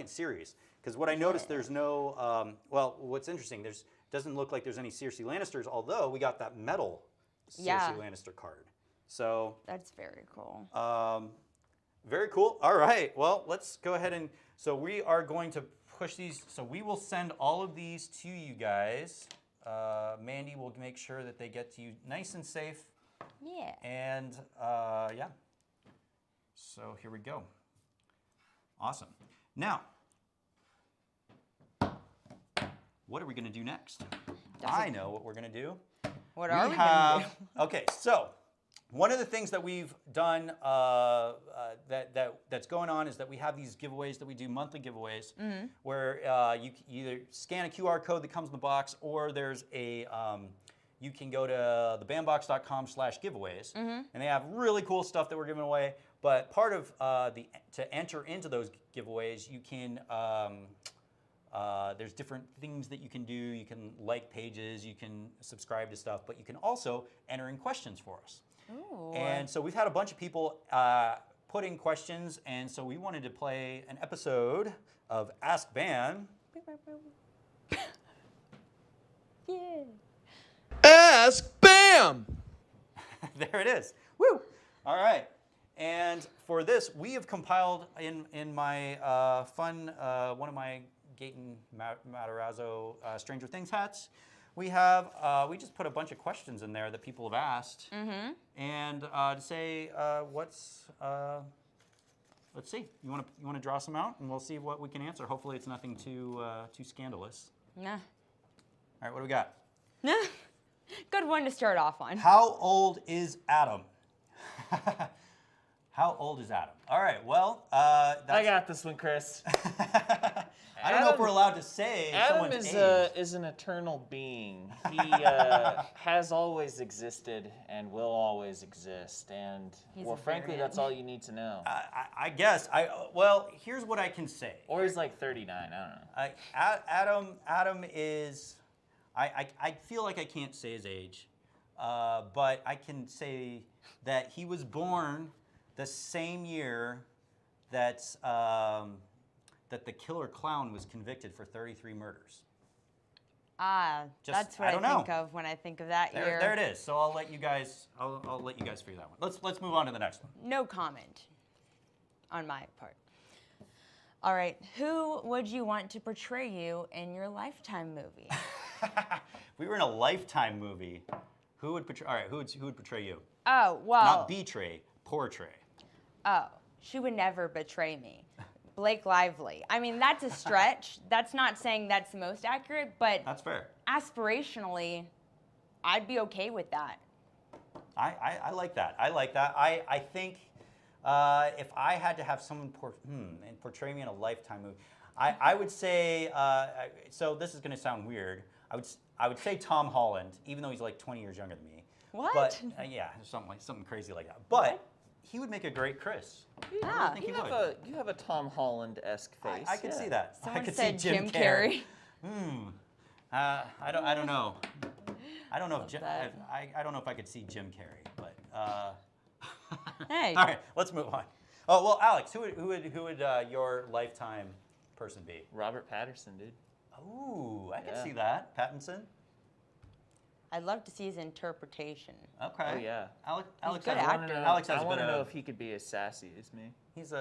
series because what I noticed there's no well, what's interesting doesn't look like there's any Cersei Lannisters, although we got that metal Cersei Lannister card. So that's very cool. very cool. All right, well let's go ahead and so we are going to push these. So we will send all of these to you guys. Mandy will make sure that they get to you nice and safe. Yeah. And yeah. So here we go. Awesome. Now, what are we going to do next? I know what we're going to do. What are we going to do? Okay, so one of the things that we've done that's going on is that we have these giveaways that we do, monthly giveaways, where you either scan a QR code that comes in the box, or there's a you can go to thebandbox.com/giveaways, and they have really cool stuff that we're giving away. But part of to enter into those giveaways, you can there's different things that you can do. You can like pages, you can subscribe to stuff, but you can also enter in questions for us. Ooh. And so we've had a bunch of people put in questions, and so we wanted to play an episode of Ask Van. Yeah. Ask Bam! There it is. Woo! All right. And for this, we have compiled in my fun, one of my Gaten Matarazzo Stranger Things hats. We have we just put a bunch of questions in there that people have asked, and to say what's let's see. You want to draw some out, and we'll see what we can answer. Hopefully, it's nothing too scandalous. Nah. All right, what do we got? Good one to start off on. How old is Adam? How old is Adam? All right, well, I got this one, Chris. I don't know if we're allowed to say Adam someone's is an eternal being. He has always existed and will always exist. And He's well, a frankly, variant. that's all you need to know. I guess. Well, here's what I can say. Or he's like 39. I don't know. Adam is. I feel like I can't say his age, but I can say that he was born the same year that the killer clown was convicted for 33 murders. That's what I think of when I think of that year. There it is. So I'll let you guys. I'll let you guys figure that one. Let's move on to the next one. No comment on my part. All right. Who would you want to portray you in your Lifetime movie? If we were in a Lifetime movie, who would portray? All right, who would portray you? Oh, well. Not betray, portray. Oh, she would never betray me. Blake Lively. I mean, that's a stretch. That's not saying that's the most accurate, but That's fair. aspirationally, I'd be okay with that. I like that. I like that. I think if I had to have someone and portray me in a Lifetime movie, I would say. So this is going to sound weird. I would say Tom Holland, even though he's like 20 years younger than me. What? But yeah, something crazy like that. But he would make a great Chris. Ah. I think he You would. have a Tom Holland-esque face. I could see that. Someone I could said see Jim Carrey. I don't know. I don't know if that. I don't know if I could see Jim Carrey, but Hey. all right, let's move on. Oh well, Alex, who would your Lifetime person be? Robert Patterson, dude. Ooh, I could Yeah. see that. Pattinson. I'd love to see his interpretation. Okay. Oh yeah. Alex good has, actor. Alex has I a want bit to know of. if he could be as sassy as me. He has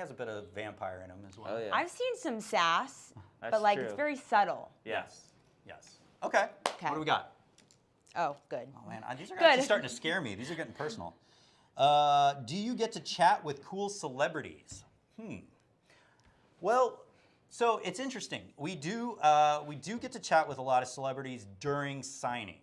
a bit of vampire in him as well. Oh yeah. I've seen some sass, That's but like true. it's very subtle. Yes. Yes. Okay. Okay. What do we got? Oh, good. Oh man, these are Good. actually starting to scare me. These are getting personal. Do you get to chat with cool celebrities? Well, so it's interesting. We do get to chat with a lot of celebrities during signings.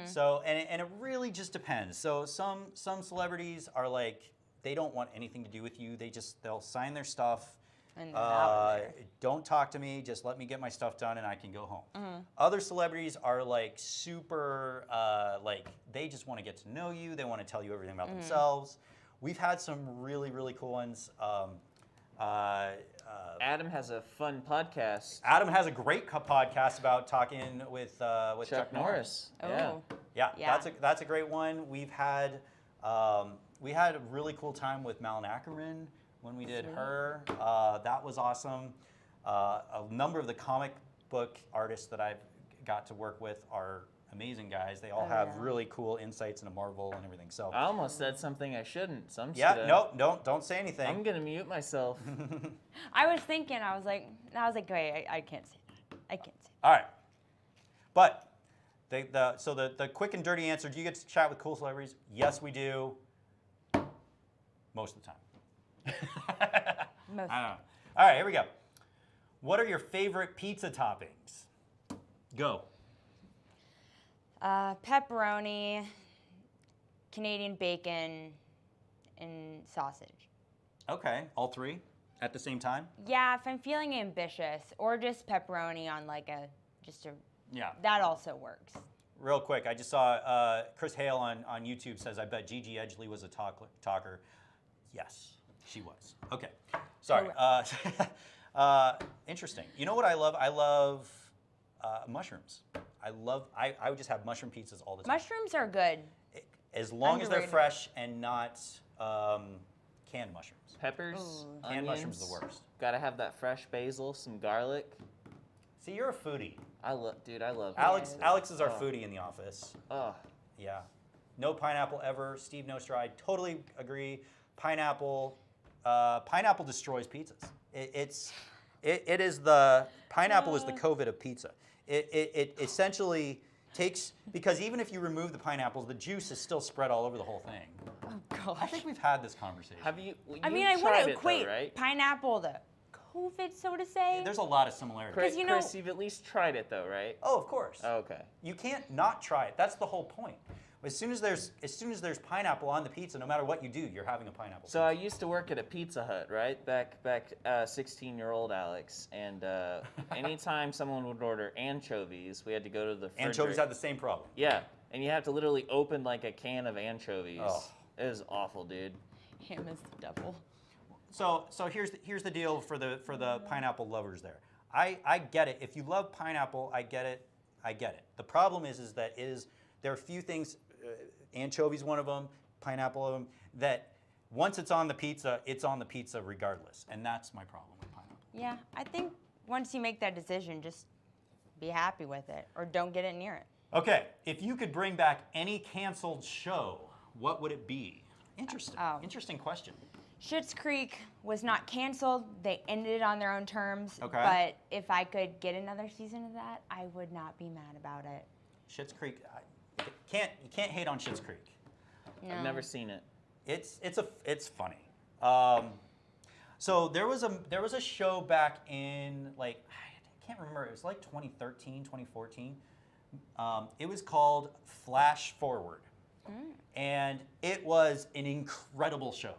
So and it really just depends. So some celebrities are like they don't want anything to do with you. They'll sign their stuff. And they're out of there. Don't talk to me. Just let me get my stuff done and I can go home. Other celebrities are like super, like they just want to get to know you. They want to tell you everything about themselves. We've had some really, really cool ones. Adam has a fun podcast. Adam has a great podcast about talking with Chuck Norris. Yeah. Oh. Yeah, Yeah. that's a great one. We had a really cool time with Malin Ackerman when we did her. That was awesome. A number of the comic book artists that I've got to work with are amazing guys. They all have really cool insights into Marvel and everything. So I almost said something I shouldn't. So I'm just yeah, gonna, don't say anything. I'm gonna mute myself. I was thinking, I was like, wait, I can't say that. I can't say All right, but the quick and dirty answer: do you get to chat with cool celebrities? Yes, we do. Most of the time. that. Most. I don't know. All right, here we go. What are your favorite pizza toppings? Go. Pepperoni, Canadian bacon, and sausage. Okay, all three at the same time? Yeah, if I'm feeling ambitious, or just pepperoni on Yeah. that also works. Real quick, I just saw Chris Hale on YouTube says, I bet Gigi Edgley was a talker. Yes, she was. Okay, sorry. Interesting. You know what I love? I love mushrooms. I would just have mushroom pizzas all the time. Mushrooms are good. As long as they're Underrated. fresh and not canned mushrooms. Peppers, Ooh. Canned onions. mushrooms are the worst. Gotta have that fresh basil, some garlic. See, you're a foodie. I love Alex pizza. Alex is our Oh. foodie in the office. Oh, Yeah. No pineapple ever. Steve No Stride. Totally agree. Pineapple destroys pizzas. It is the pineapple is the COVID of pizza. It essentially takes, because even if you remove the pineapples, the juice is still spread all over the whole thing. Oh I think we've had this conversation. have you? I mean, you've I want tried to it though, equate right? pineapple to COVID, so to say. There's a lot of similarities. Chris, you know- Chris, you've at least tried it though, right? Oh, of course. Oh, okay. You can't not try it. That's the whole point. As soon as there's pineapple on the pizza, no matter what you do, you're having a pineapple. So I used to work at a Pizza Hut, right? Back 16-year-old Alex, and anytime someone would order anchovies, we had to go to the Anchovies refrigerator. had the same problem. Yeah, and you have to literally open like a can of anchovies. Oh. It was awful, dude. Him is the devil. So here's the deal for the pineapple lovers there. I get it. If you love pineapple, I get it. The problem is that there are a few things, anchovies one of them, pineapple of them, that once it's on the pizza regardless, and that's my problem with pineapple. Yeah, I think once you make that decision, just be happy with it, or don't get it near it. Okay, if you could bring back any canceled show, what would it be? Interesting. Oh. Interesting question. Schitt's Creek was not canceled. They ended it on their own terms. Okay. But if I could get another season of that, I would not be mad about it. Schitt's Creek, you can't hate on Schitt's Creek. No. I've never seen it. It's funny. So there was a show back in like I can't remember. It was like 2013, 2014. It was called Flash Forward, and it was an incredible show.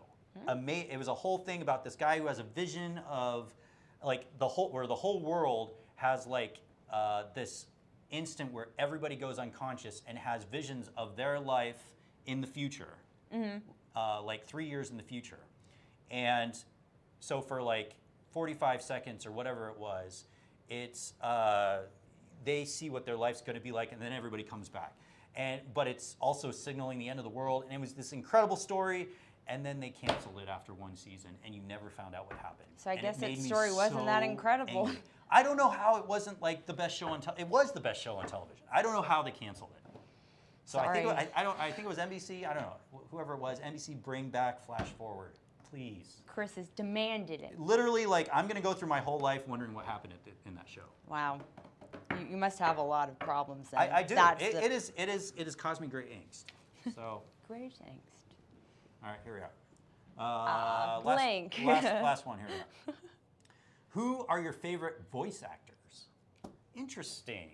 It was a whole thing about this guy who has a vision of like where the whole world has like this instant where everybody goes unconscious and has visions of their life in the future, like 3 years in the future. And so for like 45 seconds or whatever it was, it's they see what their life's going to be like, and then everybody comes back. But it's also signaling the end of the world. And it was this incredible story. And then they canceled it after one season, and you never found out what happened. So I And guess it that made me story wasn't that so incredible. angry. I don't know how it wasn't like the best show on television. It was the best show on television. I don't know how they canceled it. So I think Sorry. I think it was NBC. I don't know. Whoever it was, NBC, bring back Flash Forward, please. Chris has demanded it. Literally, like I'm gonna go through my whole life wondering what happened in that show. Wow. You must have a lot of problems then. I do. That's It has caused me great angst. So great angst. all right, here we are. Blank. Last one, here we are. Who are your favorite voice actors? Interesting.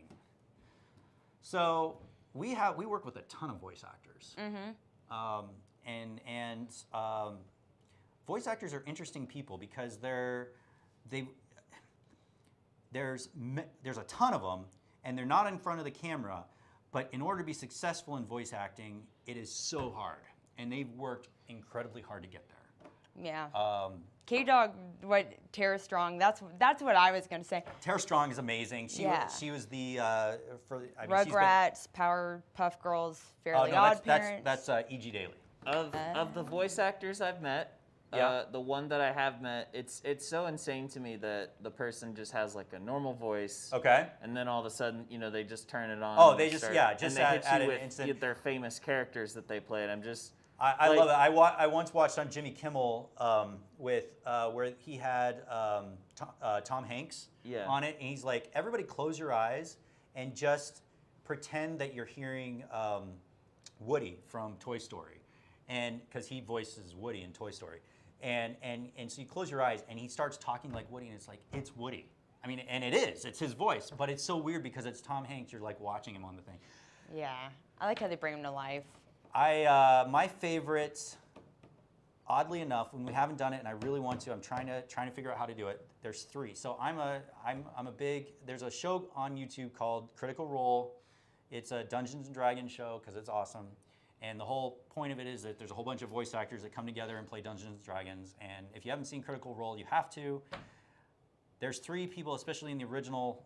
So we work with a ton of voice actors. Voice actors are interesting people because there's a ton of them, and they're not in front of the camera. But in order to be successful in voice acting, it is so hard, and they've worked incredibly hard to get there. Yeah. K-Dog, Tara Strong, that's what I was going to say. Tara Strong is amazing. She was the Rugrats, Powerpuff Girls, Fairly Odd Parents. That's E.G. Daily. Of the voice actors I've met, the one that I have met, it's so insane to me that the person just has like a normal voice. Okay. And then all of a sudden, they just turn it on. Oh, and they just start- just and they add hit you an with instant. their famous characters that they played. I'm just. I love it. I once watched on Jimmy Kimmel with where he had Tom Hanks on it, and he's like, everybody close your eyes and just pretend that you're hearing Woody from Toy Story, and because he voices Woody in Toy Story, and so you close your eyes and he starts talking like Woody, and it's like it's Woody. I mean, and it's his voice, but it's so weird because it's Tom Hanks. You're like watching him on the thing. Yeah. I like how they bring him to life. My favorite, oddly enough, when we haven't done it and I really want to, I'm trying to figure out how to do it. There's 3. So I'm a big. There's a show on YouTube called Critical Role. It's a Dungeons and Dragons show because it's awesome. And the whole point of it is that there's a whole bunch of voice actors that come together and play Dungeons and Dragons. And if you haven't seen Critical Role, you have to. There's 3 people, especially in the original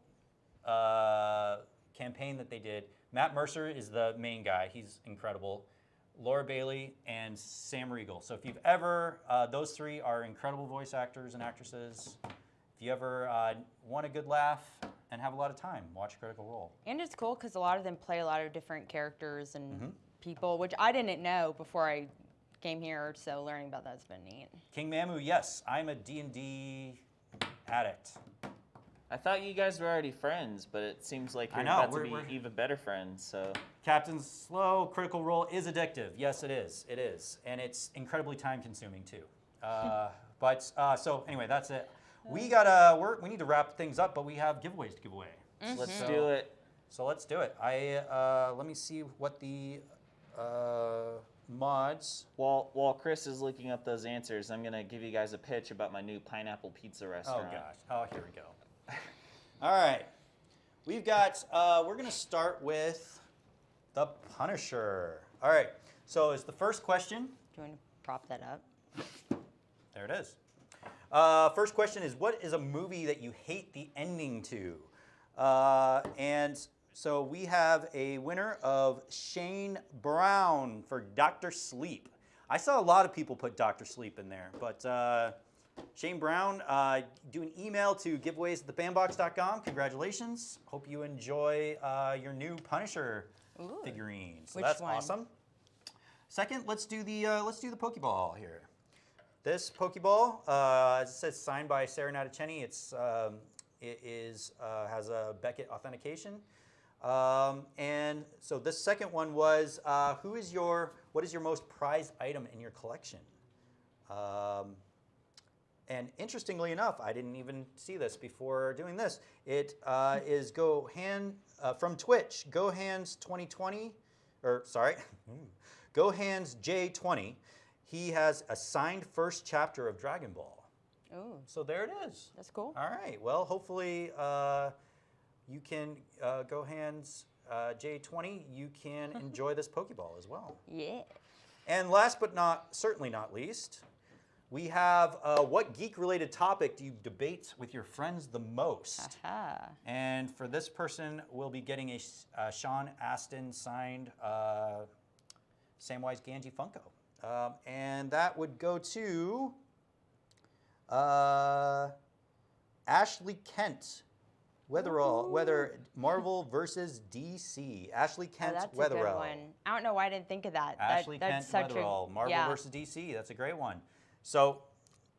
campaign that they did. Matt Mercer is the main guy. He's incredible. Laura Bailey and Sam Riegel. So if you've ever, those 3 are incredible voice actors and actresses. If you ever want a good laugh and have a lot of time, watch Critical Role. And it's cool because a lot of them play a lot of different characters and people, which I didn't know before I came here, so learning about that's been neat. King Mamu, yes, I'm a D&D addict. I thought you guys were already friends, but it seems like you're about to be even better friends. So Captain Slow, Critical Role is addictive. Yes, it is. It is, and it's incredibly time-consuming too. So anyway, that's it. We need to wrap things up, but we have giveaways to give away. let's do it. So let's do it. Let me see what the mods. While Chris is looking up those answers, I'm gonna give you guys a pitch about my new pineapple pizza restaurant. Oh gosh. Oh, here we go. All right. We've got. We're gonna start with the Punisher. All right. So is the first question. Do you want to prop that up? There it is. First question is, what is a movie that you hate the ending to? And so we have a winner of Shane Brown for Dr. Sleep. I saw a lot of people put Dr. Sleep in there, but Shane Brown, do an email to giveaways@thebandbox.com. Congratulations. Hope you enjoy your new Punisher figurine. So Which that's one? awesome. Second, let's do the Pokeball here. This Pokeball, as it says, signed by Sarah Natacheni. It has a Beckett authentication. And so this second one was, what is your most prized item in your collection? And interestingly enough, I didn't even see this before doing this. It is from Twitch, GoHands 2020, or sorry, GoHands J20. He has a signed first chapter of Dragon Ball. Ooh, So there it is. that's cool. All right. Well, hopefully you can GoHands J20. You can enjoy this Pokeball as well. Yeah. And last but certainly not least, we have what geek-related topic do you debate with your friends the most? Aha. And for this person, we'll be getting a Sean Astin signed Samwise Gamgee Funko. And that would go to Ashley Kent. Whether Marvel versus DC. Ashley Oh, Kent that's a good Weatherall. one. I don't know why I didn't think of that. Ashley That's Kent such Weatherall. a Marvel yeah. versus DC. That's a great one. So,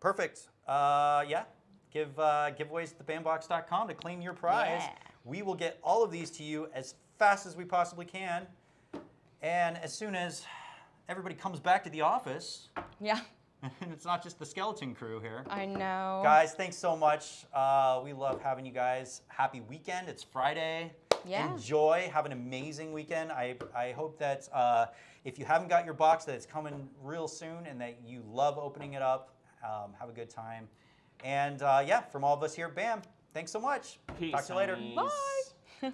perfect. Yeah. Give giveaways at thebandbox.com to claim your prize. Yeah. We will get all of these to you as fast as we possibly can. And as soon as everybody comes back to the office, Yeah. and it's not just the skeleton crew here. I know. Guys, thanks so much. We love having you guys. Happy weekend. It's Friday. Yeah. Enjoy. Have an amazing weekend. I hope that if you haven't got your box, that it's coming real soon and that you love opening it up. Have a good time. And yeah, from all of us here at BAM, thanks so much. Peace, Talk to you later. homies. Bye.